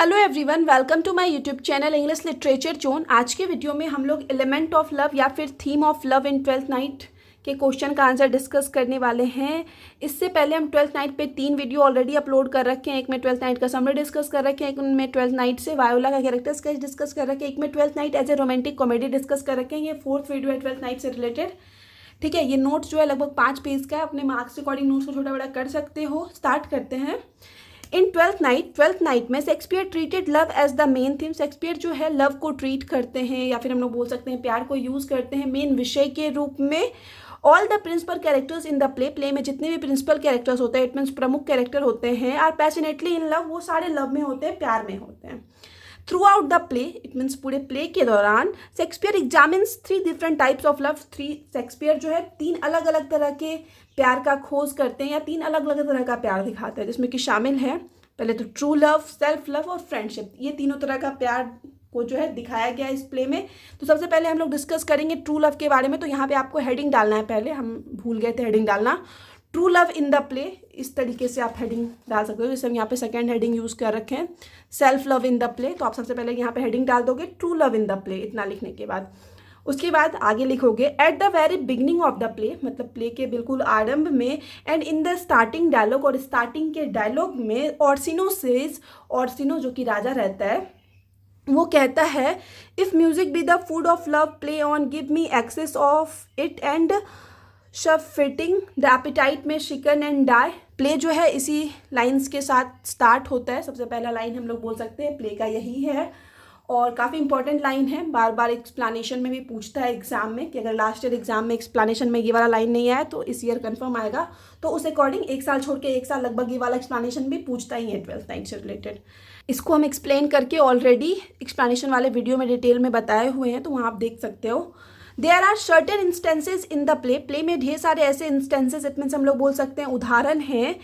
Hello everyone, welcome to my YouTube channel English literature zone. आज के video में हम लोग एलिमेंट ऑफ लव या फिर theme of love in Twelfth night के क्वेश्चन का आंसर डिस्कस करने वाले हैं। इससे पहले हम ट्वेल्थ नाइट पे 3 वीडियो ऑलरेडी अपलोड कर रखे हैं। एक में ट्वेल्थ नाइट का समरी डिस्कस कर रखे हैं, एक में ट्वेल्थ नाइट से वायोला का कैरेक्टर स्केच डिस्कस कर रखे हैं, एक में Twelfth Night as a romantic comedy discuss कर रखे हैं। ये 4th वीडियो है ट्वेल्थ नाइट से रिलेटेड। ठीक है, ये नोट्स जो है लगभग 5 पेज का है। अपने मार्क्स के अकॉर्डिंग नोट्स को छोटा बड़ा कर सकते हो। स्टार्ट करते हैं। इन ट्वेल्थ नाइट में Shakespeare treated love as the main theme. Shakespeare जो है लव को ट्रीट करते हैं या फिर हम लोग बोल सकते हैं प्यार को यूज़ करते हैं मेन विषय के रूप में। All the principal characters in the play में जितने भी प्रिंसिपल कैरेक्टर्स होते हैं, इट मीन्स प्रमुख कैरेक्टर होते हैं, आर पैशनेटली इन लव, वो सारे लव में होते हैं, प्यार में होते हैं। Through out the play, it means पूरे प्ले के दौरान Shakespeare examines 3 different types of love. Shakespeare जो है 3 अलग अलग तरह के प्यार का खोज करते हैं या 3 अलग अलग तरह का प्यार दिखाते हैं, जिसमें कि शामिल है पहले तो ट्रू लव, सेल्फ लव और फ्रेंडशिप। ये तीनों तरह का प्यार को जो है दिखाया गया है इस प्ले में। तो सबसे पहले हम लोग डिस्कस करेंगे ट्रू लव के बारे में। तो यहाँ पे आपको हेडिंग डालना है, पहले हम भूल गए थे हेडिंग डालना। True love in the play, इस तरीके से आप हेडिंग डाल सकते हो। जैसे हम यहाँ पे सेकंड हेडिंग यूज़ कर रखे हैं self love in the play, तो आप सबसे पहले यहाँ पे हेडिंग डाल दोगे true love in the play, इतना लिखने के बाद उसके बाद आगे लिखोगे at the very beginning of the play, मतलब प्ले के बिल्कुल आरंभ में, and in the starting dialogue, और स्टार्टिंग के डायलॉग में ऑर्सिनो सेज, ऑर्सिनो जो कि राजा रहता है वो कहता है if music be the food of love play on give me excess of it and surfeiting the appetite may sicken and die. Play जो है इसी लाइन्स के साथ स्टार्ट होता है। सबसे पहला लाइन हम लोग बोल सकते हैं प्ले का यही है और काफ़ी इंपॉर्टेंट लाइन है। बार बार एक्सप्लेनेशन में भी पूछता है एग्जाम में कि अगर लास्ट ईयर एग्जाम में एक्सप्लेनेशन में ये वाला लाइन नहीं आया तो इस ईयर कंफर्म आएगा। तो उस अकॉर्डिंग एक साल छोड़ के एक साल लगभग ये वाला एक्सप्लेनेशन भी पूछता ही है ट्वेल्थ नाइट से रिलेटेड। इसको हम एक्सप्लेन करके ऑलरेडी एक्सप्लेनेशन वाले वीडियो में डिटेल में बताए हुए हैं, तो वहाँ आप देख सकते हो। There are certain instances in the play में ढेर सारे ऐसे इंस्टेंसेज, इट मीन्स हम लोग बोल सकते हैं उदाहरण हैं,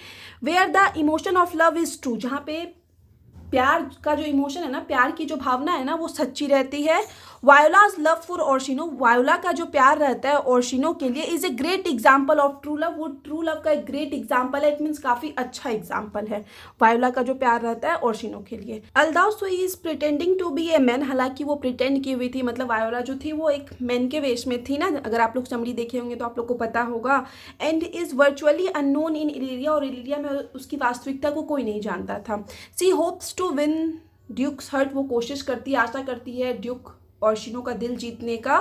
where the emotion of love is true, जहाँ पे प्यार का जो इमोशन है ना, प्यार की जो भावना है ना, वो सच्ची रहती है। वायोलाज लव फॉर ऑर्शिनो, वायोला का जो प्यार रहता है ऑर्शिनो के लिए, is a great example of true love, वो ट्रू लव का एक ग्रेट एग्जाम्पल है, इट मीन्स काफ़ी अच्छा एग्जाम्पल है वायोला का जो प्यार रहता है ऑर्शिनो के लिए। Although she is pretending to be a man, हालांकि वो प्रिटेंड की हुई थी, मतलब वायोला जो थी वो एक मैन के वेश में थी ना, अगर आप लोग समरी देखे होंगे तो आप लोग को पता होगा। And is virtually unknown in इलिरिया, और इलिरिया में उसकी वास्तविकता को कोई नहीं जानता था। She hopes to win duke's heart, वो कोशिश करती है, आशा करती है ड्यूक ऑर्शिनो का दिल जीतने का।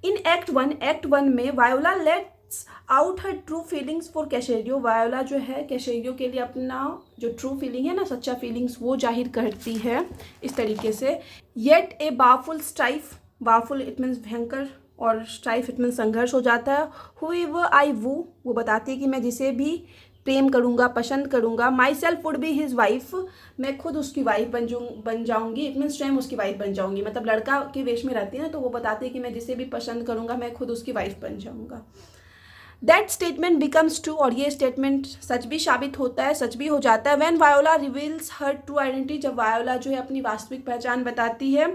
इन एक्ट वन में Viola lets out her true feelings for Cesario, Viola जो है कैशेरियो के लिए अपना जो ट्रू फीलिंग है ना, सच्चा फीलिंग्स, वो जाहिर करती है इस तरीके से। Yet a barful strife, barful it means भयंकर और स्ट्राइफ इट मीन्स संघर्ष हो जाता है। हुएवर आई वो बताती है कि मैं जिसे भी प्रेम करूँगा, पसंद करूँगा, my self would be his wife, मैं खुद उसकी वाइफ बन जाऊँगी, इट मीन्स स्वयं उसकी वाइफ बन जाऊँगी, मतलब लड़का के वेश में रहती है ना, तो वो बताती है कि मैं जिसे भी पसंद करूँगा मैं खुद उसकी वाइफ बन जाऊँगा। दैट स्टेटमेंट बिकम्स ट्रू, और ये स्टेटमेंट सच भी साबित होता है, सच भी हो जाता है। When Viola reveals her true identity, जब वायोला जो है अपनी वास्तविक पहचान बताती है।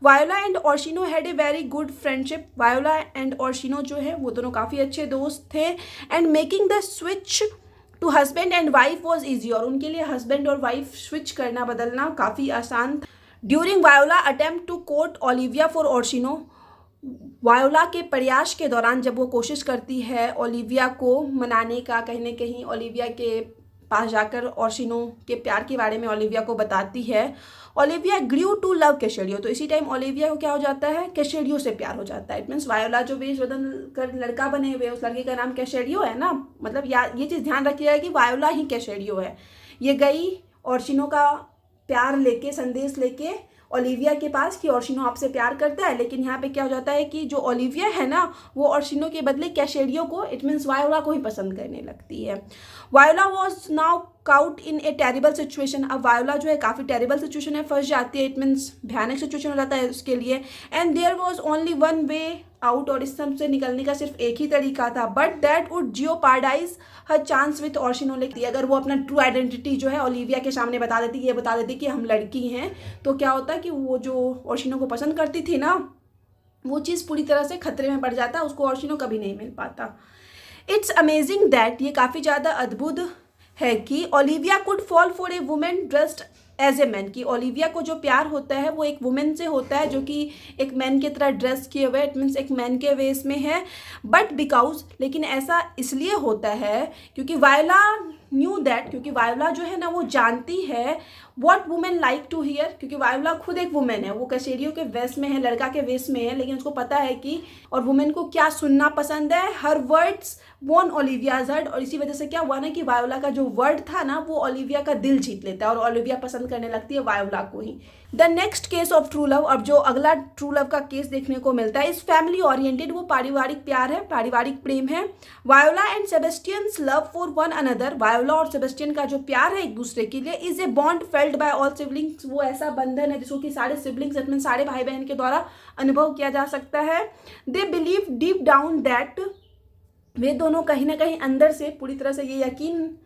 Viola and Orsino had a very good friendship, Viola and Orsino जो है वो दोनों काफ़ी अच्छे दोस्त थे। And making the switch to husband and wife was easy, और उनके लिए हस्बैंड और वाइफ स्विच करना, बदलना काफ़ी आसान था। During Viola attempt to court Olivia for Orsino, Viola के प्रयास के दौरान जब वो कोशिश करती है ओलिविया को मनाने का, कहीं ना कहीं ओलिविया के पास जाकर ऑर्शिनो के प्यार के बारे में ओलिविया को बताती है। ओलिविया ग्रू टू लव कैशेरियो, तो इसी टाइम ओलिविया को क्या हो जाता है, कैशेरियो से प्यार हो जाता है। इट मीन्स वायोला जो वेश बदल कर लड़का बने हुए, उस लड़के का नाम कैशेरियो है ना, मतलब ये चीज़ ध्यान रखिएगा कि वायोला ही कैशेरियो है। ये गई ऑर्शिनो का प्यार लेके, संदेश लेके ओलिविया के पास कि ऑर्शिनो आपसे प्यार करता है, लेकिन यहाँ पे क्या हो जाता है कि जो ओलिविया है ना, वो ऑर्शिनो के बदले कैशेरियो को, इट मीन्स वायोला को ही पसंद करने लगती है। Voila was now cout in A terrible situation, अब वायोला जो है काफ़ी टेरिबल सिचुएशन में फंस जाती है, इट मीन्स भयानक सिचुएशन हो जाता है उसके लिए। And there was only one way out, और इस सब से निकलने का सिर्फ एक ही तरीका था, but that would jeopardize her chance with Orsino. लेती अगर वो अपना ट्रू आइडेंटिटी जो है ओलिविया के सामने बता देती, ये बता देती कि हम लड़की हैं, तो क्या होता कि वो जो ऑर्शिनो को पसंद करती थी ना, वो चीज़ पूरी तरह से खतरे में पड़ जाता, उसको ऑर्शिनो कभी नहीं मिल पाता। इट्स अमेजिंग दैट, ये काफ़ी ज़्यादा अद्भुत है कि Olivia could fall for a woman dressed as a man, कि ओलिविया को जो प्यार होता है वो एक वुमेन से होता है जो कि एक मैन की तरह ड्रेस किए हुए, इट मीन्स एक मैन के वेस में है। बट बिकॉज, लेकिन ऐसा इसलिए होता है क्योंकि वायोला न्यू दैट, क्योंकि वायोला जो है ना वो जानती है what women like to hear, क्योंकि वायोला खुद एक वुमेन है, वो कशेरियों के वेस में है, लड़का के वेस में है, लेकिन उसको पता है कि और वुमेन को क्या सुनना पसंद है, हर वर्ड्स वॉन ओलिवियाज हर्ट। और इसी वजह से क्या हुआ ना कि वायोला का जो वर्ड था ना वो ओलिविया का दिल जीत लेता है और ओलिविया पसंद करने लगती है वायोला को ही। The next case of true love, अब जो अगला ट्रू लव का केस देखने को मिलता है, इस फैमिली ओरिएंटेड, वो पारिवारिक प्यार है, पारिवारिक प्रेम है। Viola and Sebastian's love for one another, Viola और सेबेस्टियन का जो प्यार है एक दूसरे के लिए, is a bond felt by all siblings, वो ऐसा बंधन है जिसको कि सारे सिबलिंग्स, इसमें सारे भाई बहन के द्वारा अनुभव किया जा सकता है। They believe deep down that, वे दोनों कहीं ना कहीं अंदर से पूरी तरह से ये यकीन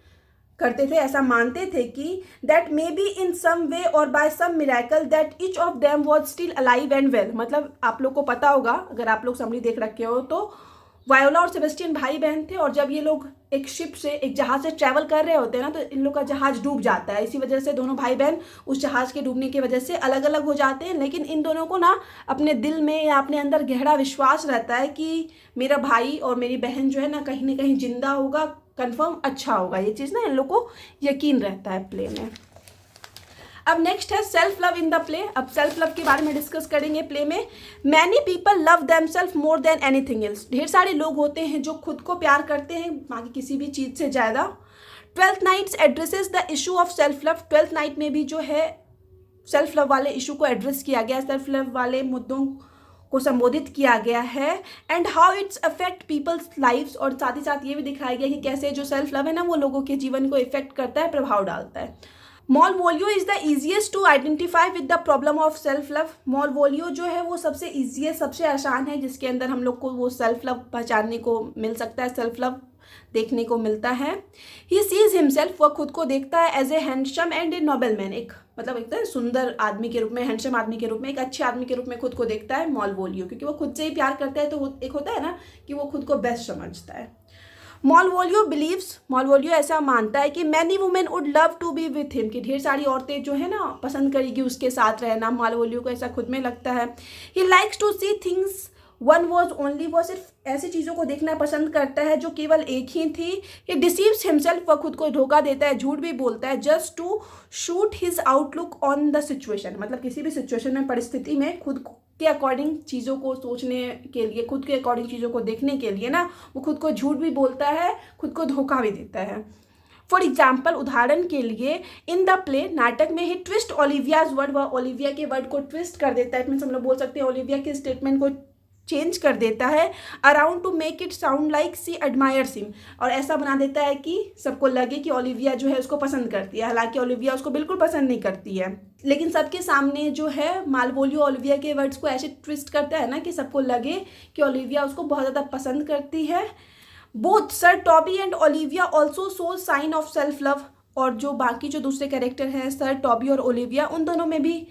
करते थे, ऐसा मानते थे कि that may be in some way और by some miracle that each of them was still alive and well. मतलब आप लोग को पता होगा, अगर आप लोग समरी देख रखे हो, तो वायोला और सेबेस्टियन भाई बहन थे और जब ये लोग एक शिप से, एक जहाज से ट्रैवल कर रहे होते हैं ना, तो इन लोग का जहाज डूब जाता है। इसी वजह से दोनों भाई बहन उस जहाज के डूबने की वजह से अलग अलग हो जाते हैं, लेकिन इन दोनों को ना अपने दिल में या अपने अंदर गहरा विश्वास रहता है कि मेरा भाई और मेरी बहन जो है ना कहीं जिंदा होगा, कंफर्म अच्छा होगा, ये चीज़ ना इन लोग को यकीन रहता है प्ले में। अब नेक्स्ट है self love in the play. अब सेल्फ लव के बारे में डिस्कस करेंगे प्ले में। Many people love themselves more than anything else, ढेर सारे लोग होते हैं जो खुद को प्यार करते हैं बाकी किसी भी चीज़ से ज़्यादा। Twelfth Night's addresses the issue of self love, Twelfth night में भी जो है सेल्फ लव वाले इशू को एड्रेस किया गया, सेल्फ लव वाले मुद्दों को संबोधित किया गया है, and how it's affect people's lives, और साथ ही साथ ये भी दिखाया गया कि कैसे जो सेल्फ लव है ना वो लोगों के जीवन को इफेक्ट करता है, प्रभाव डालता है। Malvolio is the easiest to identify with the problem of self love. Malvolio जो है वो सबसे ईजिएस्ट, सबसे आसान है जिसके अंदर हम लोग को वो सेल्फ लव पहचानने को मिल सकता है, सेल्फ लव देखने को मिलता है। ही सीज हिमसेल्फ, वह खुद को देखता है as a handsome and a noble man, एक मतलब एक सुंदर आदमी के रूप में, हैंडसम आदमी के रूप में, एक अच्छे आदमी के रूप में खुद को देखता है Malvolio, क्योंकि वो खुद से ही प्यार करता है, तो एक होता है ना कि वो खुद को बेस्ट समझता है। Malvolio believes, Malvolio ऐसा मानता है कि many women would love to be with him, कि ढेर सारी औरतें जो है ना पसंद करेगी उसके साथ रहना, Malvolio को ऐसा खुद में लगता है। He likes to see things one was only, वो सिर्फ ऐसी चीज़ों को देखना पसंद करता है जो केवल एक ही थी। He deceives himself, वह खुद को धोखा देता है, झूठ भी बोलता है, just to shoot his outlook on the situation, मतलब किसी भी सिचुएशन में, परिस्थिति में खुद के अकॉर्डिंग चीज़ों को सोचने के लिए, खुद के अकॉर्डिंग चीज़ों को देखने के लिए ना वो खुद को झूठ भी बोलता है, खुद को धोखा भी देता है। फॉर एग्जाम्पल, उदाहरण के लिए, इन द प्ले, नाटक में ही ट्विस्ट ओलिवियाज वर्ड, वह ओलिविया के वर्ड को ट्विस्ट कर देता है, मीन्स हम लोग बोल सकते हैं ओलिविया के स्टेटमेंट को चेंज कर देता है, around to make it sound like she admires him, और ऐसा बना देता है कि सबको लगे कि ओलिविया जो है उसको पसंद करती है, हालांकि ओलिविया उसको बिल्कुल पसंद नहीं करती है, लेकिन सबके सामने जो है Malvolio ओलिविया के वर्ड्स को ऐसे ट्विस्ट करता है ना कि सबको लगे कि ओलिविया उसको बहुत ज़्यादा पसंद करती है। Both sir Toby and Olivia also show sign of self love, और जो बाकी जो दूसरे कैरेक्टर हैं सर टॉबी और ओलिविया, उन दोनों में भी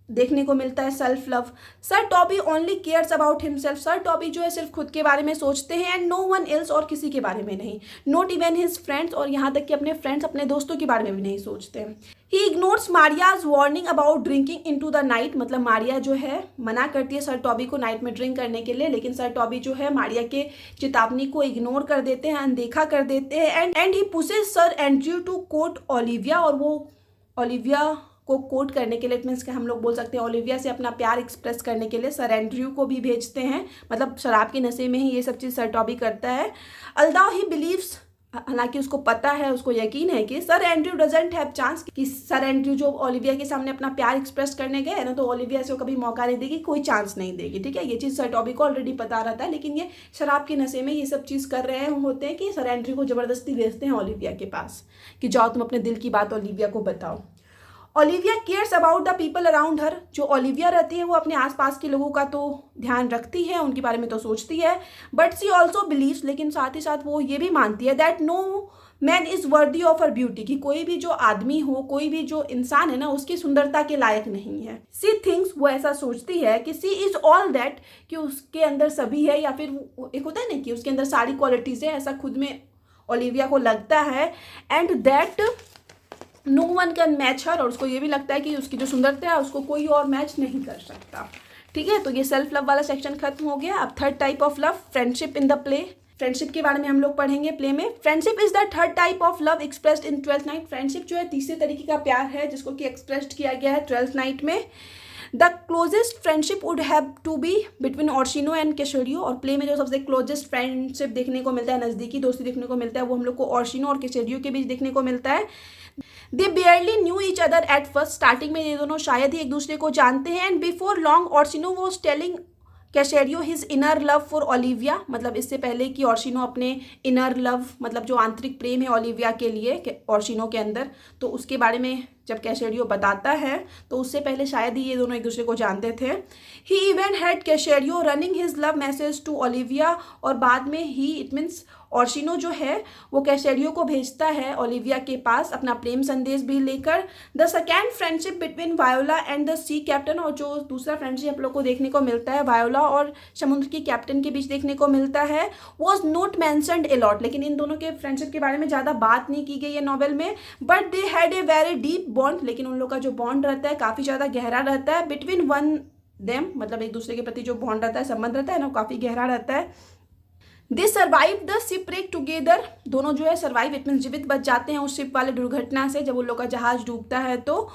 देखने को मिलता है self love. Sir Toby only cares about himself, sir Toby जो है सिर्फ खुद के बारे में सोचते हैं, एंड नो वन एल्स, और किसी के बारे में नहीं, नॉट इवन हिज फ्रेंड्स, और यहाँ तक कि अपने फ्रेंड्स, अपने दोस्तों के बारे में भी नहीं सोचते हैं। He ignores Maria's warning about drinking into the night, मतलब मारिया जो है मना करती है सर टॉबी को नाइट में ड्रिंक करने के लिए, लेकिन सर टॉबी जो है मारिया के चेतावनी को इग्नोर कर देते हैं, अनदेखा कर देते हैं, and he pushes sir Andrew to court Olivia, और वो ओलिविया को कोट करने के लिए, मीन्स कि हम लोग बोल सकते हैं ओलिविया से अपना प्यार एक्सप्रेस करने के लिए सर एंड्रयू को भी भेजते हैं, मतलब शराब के नशे में ही ये सब चीज़ सर टॉबी करता है। अल्दाउ ही बिलीव्स, हालांकि उसको पता है, उसको यकीन है कि sir Andrew doesn't have chance, कि सर एंड्रयू जो ओलिविया के सामने अपना प्यार एक्सप्रेस करने गए ना, तो ओलिविया से कभी मौका नहीं देगी, कोई चांस नहीं देगी, ठीक है, ये चीज़ सर टॉबी को ऑलरेडी पता रहता है, लेकिन ये शराब के नशे में ये सब चीज़ कर रहे होते हैं कि सर एंड्रयू को ज़बरदस्ती भेजते हैं ओलिविया के पास कि जाओ तुम अपने दिल की बात ओलिविया को बताओ। Olivia cares about the people around her, जो ओलिविया रहती है वो अपने आसपास के लोगों का तो ध्यान रखती है, उनके बारे में तो सोचती है, बट सी ऑल्सो बिलीव्स, लेकिन साथ ही साथ वो ये भी मानती है that no man is worthy of her beauty, कि कोई भी जो आदमी हो, कोई भी जो इंसान है ना उसकी सुंदरता के लायक नहीं है। सी थिंग्स, वो ऐसा सोचती है कि सी इज़ ऑल दैट, कि उसके अंदर सभी है, या फिर एक होता है ना कि उसके अंदर सारी क्वालिटीज़ है, ऐसा खुद में ओलिविया को लगता है, and that no one can match her, और उसको ये भी लगता है कि उसकी जो सुंदरता है उसको कोई और मैच नहीं कर सकता। ठीक है, तो ये सेल्फ लव वाला सेक्शन खत्म हो गया। अब third type of love, friendship in the play. Friendship के बारे में हम लोग पढ़ेंगे प्ले में। Friendship is the third type of love expressed in Twelfth night. Friendship जो है तीसरे तरीके का प्यार है जिसको कि एक्सप्रेस्ड किया गया है ट्वेल्थ नाइट में। The closest friendship would have to be between Orsino and Cesario, और प्ले में जो सबसे क्लोजेस्ट फ्रेंडशिप देखने को मिलता है, नज़दीकी दोस्ती देखने को मिलता है, वो हम लोग को ओर्शिनो और केशोरियो के बीच देखने को मिलता है। They barely knew each other at first, starting में ये दोनों शायद ही एक दूसरे को जानते हैं। And before long Orsino was telling Cesario his inner love for Olivia, मतलब इससे पहले कि ओर्शिनो अपने इनर लव, मतलब जो आंतरिक प्रेम है ओलिविया के लिए ओर्शिनो के अंदर, तो उसके बारे में जब कैशेरियो बताता है तो उससे पहले शायद ही ये दोनों एक दूसरे को जानते थे। He even had Cesario running his love message to Olivia, और बाद में ही इट मीन्स ओर्शिनो जो है वो कैशेरियो को भेजता है ओलिविया के पास अपना प्रेम संदेश भी लेकर। The second friendship between Viola and the sea captain, और जो दूसरा फ्रेंडशिप आप लोग को देखने को मिलता है वायोला और समुद्र के कैप्टन के बीच देखने को मिलता है, was not mentioned a lot, लेकिन इन दोनों के फ्रेंडशिप के बारे में ज़्यादा बात नहीं की गई है नॉवेल में। But they had a very deep bond, लेकिन उन लोग का जो बॉन्ड रहता है काफ़ी ज़्यादा गहरा रहता है। बिटवीन वन देम, मतलब एक दूसरे के प्रति जो बॉन्ड रहता है, संबंध रहता है ना, काफ़ी गहरा रहता है। दे सर्वाइव द शिपरेक टुगेदर, दोनों जो है सर्वाइव इट मीन जीवित बच जाते हैं उस शिप वाले दुर्घटना से जब उन लोग का जहाज डूबता है तो।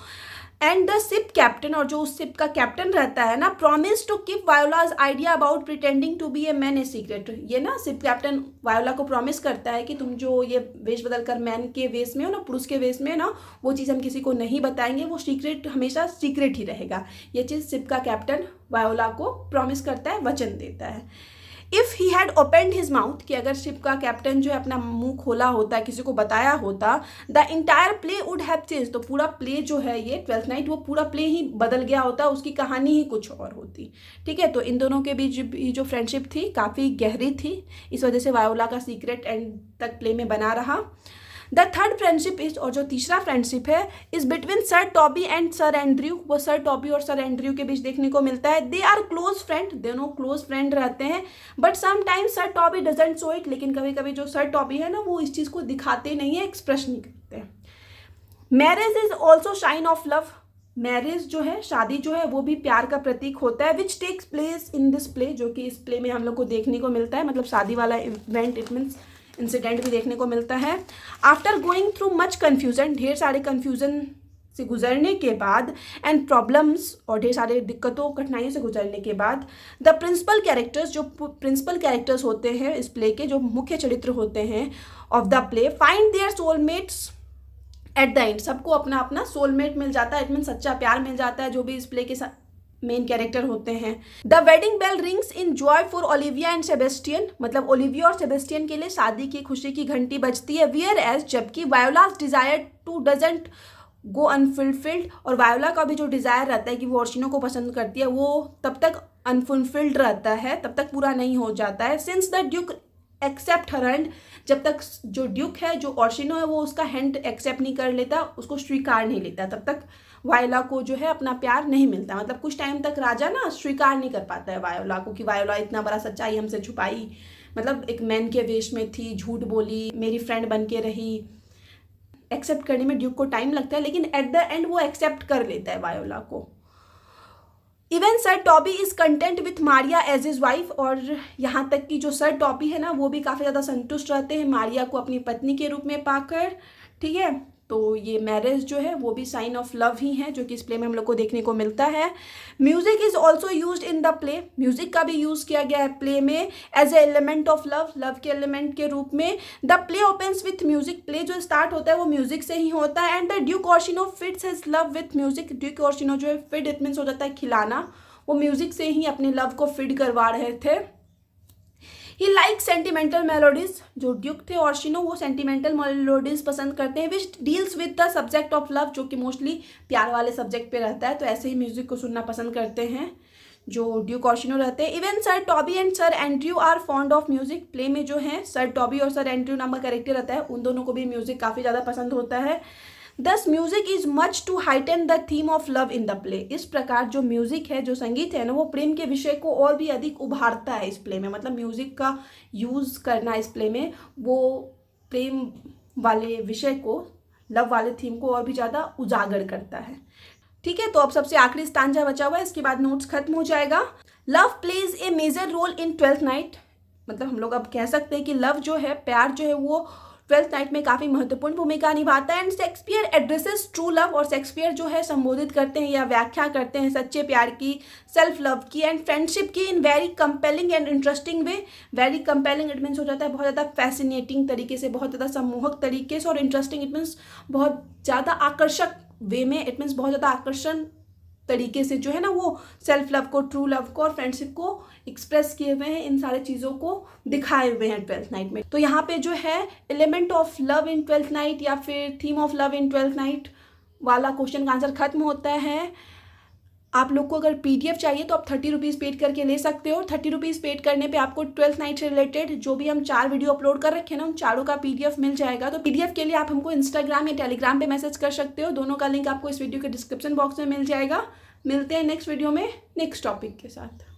एंड द शिप कैप्टन, और जो उस शिप का कैप्टन रहता है ना, promise to keep Viola's idea about pretending to be a man a secret. ये ना शिप कैप्टन वायोला को प्रॉमिस करता है कि तुम जो ये वेश बदल कर मैन के वेश में हो ना, पुरुष के वेश में ना, वो चीज़ हम किसी को नहीं बताएंगे, वो सीक्रेट हमेशा सीक्रेट ही रहेगा। ये चीज़ शिप का कैप्टन वायोला को प्रॉमिस करता है, वचन देता है। If he had opened his mouth, कि अगर शिप का कैप्टन जो है अपना मुंह खोला होता, किसी को बताया होता, the entire play would have change, तो पूरा प्ले जो है ये ट्वेल्थ नाइट, वो पूरा प्ले ही बदल गया होता, उसकी कहानी ही कुछ और होती। ठीक है, तो इन दोनों के बीच जो फ्रेंडशिप थी काफ़ी गहरी थी, इस वजह से वायोला का सीक्रेट एंड तक प्ले में बना रहा। द थर्ड फ्रेंडशिप इज, और जो तीसरा फ्रेंडशिप है, is between sir Toby and sir Andrew, वो सर टॉबी और सर एंड्रयू के बीच देखने को मिलता है। दे आर क्लोज फ्रेंड, दोनों क्लोज फ्रेंड रहते हैं, but sometimes sir Toby doesn't show it, लेकिन कभी कभी जो सर टॉबी है ना वो इस चीज़ को दिखाते नहीं है, एक्सप्रेस नहीं करते। Marriage is also sign of love, marriage जो है, शादी जो है, वो भी प्यार का प्रतीक होता है। Which takes place in this play, जो कि इस प्ले में हम लोग को देखने को मिलता है, मतलब शादी वाला इवेंट, इट मीन्स इंसिडेंट भी देखने को मिलता है। After going through much confusion, ढेर सारे कन्फ्यूजन से गुजरने के बाद, एंड प्रॉब्लम्स, और ढेर सारे दिक्कतों कठिनाइयों से गुजरने के बाद, द प्रिंसिपल कैरेक्टर्स, जो प्रिंसिपल कैरेक्टर्स होते हैं इस प्ले के, जो मुख्य चरित्र होते हैं of the play, find their soulmates at the end, सबको अपना अपना सोलमेट मिल जाता है, इट मीन सच्चा प्यार मिल जाता है जो भी इस प्ले के मेन कैरेक्टर होते हैं। The wedding bell rings in joy for Olivia and Sebastian, मतलब ओलिविया और सेबेस्टियन के लिए शादी की खुशी की घंटी बजती है। वियर एज, जबकि Viola's desire to doesn't go unfulfilled, और वायोला का भी जो डिज़ायर रहता है कि वो ओर्शिनो को पसंद करती है, वो तब तक अनफुलफिल्ड रहता है, तब तक पूरा नहीं हो जाता है। Since the duke accept her hand, जब तक जो ड्यूक है, जो ओर्शिनो है, वो उसका हैंड एक्सेप्ट नहीं कर लेता, उसको स्वीकार नहीं लेता, तब तक वायोला को जो है अपना प्यार नहीं मिलता। मतलब कुछ टाइम तक राजा ना स्वीकार नहीं कर पाता है वायोला को, कि वायोला इतना बड़ा सच्चाई हमसे छुपाई, मतलब एक मैन के वेश में थी, झूठ बोली, मेरी फ्रेंड बन के रही। एक्सेप्ट करने में ड्यूक को टाइम लगता है, लेकिन एट द एंड वो एक्सेप्ट कर लेता है वायोला को। Even sir Toby is content with Maria as his wife, और यहाँ तक कि जो सर टॉबी है ना वो भी काफ़ी ज़्यादा संतुष्ट रहते हैं मारिया को अपनी पत्नी के रूप में पाकर। ठीक है, तो ये मैरिज जो है वो भी साइन ऑफ लव ही है, जो कि इस प्ले में हम लोग को देखने को मिलता है। Music is also used in the play, music का भी यूज़ किया गया है प्ले में as a element of love, love के एलिमेंट के रूप में। The play opens with music, play जो स्टार्ट होता है वो म्यूजिक से ही होता है। And the duke Orsino fits his love with music, duke Orsino जो है फिट इट मीन्स हो जाता है खिलाना, वो म्यूजिक से ही अपने लव को फीड करवा रहे थे। ही लाइक सेंटिमेंटल मेलोडीज, जो ड्यूक थे ओर्शिनो वो सेंटिमेंटल मेलोडीज पसंद करते हैं, which deals with the subject of love, जो कि मोस्टली प्यार वाले सब्जेक्ट पे रहता है, तो ऐसे ही म्यूजिक को सुनना पसंद करते हैं जो ड्यूक ओर्शिनो रहते हैं। Even sir Toby and sir Andrew are fond of music, play में जो है सर टॉबी और सर एंड्रयू नाम का कैरेक्टर रहता है, उन दोनों को भी म्यूजिक काफ़ी ज़्यादा पसंद होता है। Thus music is much to heighten the theme of love in the play, इस प्रकार जो म्यूजिक है, जो संगीत है ना, वो प्रेम के विषय को और भी अधिक उभारता है इस प्ले में, मतलब म्यूजिक का यूज़ करना इस प्ले में वो प्रेम वाले विषय को लव वाले थीम को और भी ज़्यादा उजागर करता है। ठीक है, तो अब सबसे आखिरी स्टांजा बचा हुआ है, इसके बाद नोट्स खत्म हो जाएगा। Love plays a major role in Twelfth Night, मतलब हम लोग अब कह सकते हैं कि लव जो है, प्यार जो है, वो ट्वेल्थ नाइट में काफ़ी महत्वपूर्ण भूमिका निभाता है। And Shakespeare addresses true love, और शेक्सपियर जो है संबोधित करते हैं या व्याख्या करते हैं सच्चे प्यार की, सेल्फ लव की एंड फ्रेंडशिप की in very compelling and interesting way. Very compelling it means हो जाता है बहुत ज़्यादा फैसिनेटिंग तरीके से, बहुत ज़्यादा सम्मोहक तरीके से, और इंटरेस्टिंग इट मीन्स बहुत ज़्यादा आकर्षक वे में, इट मीन्स बहुत ज़्यादा आकर्षण तरीके से जो है ना वो सेल्फ लव को, ट्रू लव को और फ्रेंडशिप को एक्सप्रेस किए हुए हैं, इन सारे चीज़ों को दिखाए हुए हैं ट्वेल्थ नाइट में। तो यहाँ पे जो है element of love in Twelfth night या फिर theme of love in Twelfth night वाला क्वेश्चन का आंसर खत्म होता है। आप लोग को अगर PDF चाहिए तो आप 30 रुपीज़ पेड करके ले सकते हो। 30 रुपीज़ पेड करने पे आपको ट्वेल्थ नाइट से रिलेटेड जो भी हम 4 वीडियो अपलोड कर रखे हैं ना, उन चारों का PDF मिल जाएगा। तो PDF के लिए आप हमको इंस्टाग्राम या टेलीग्राम पे मैसेज कर सकते हो, दोनों का लिंक आपको इस वीडियो के डिस्क्रिप्शन बॉक्स में मिल जाएगा। मिलते हैं नेक्स्ट वीडियो में नेक्स्ट टॉपिक के साथ।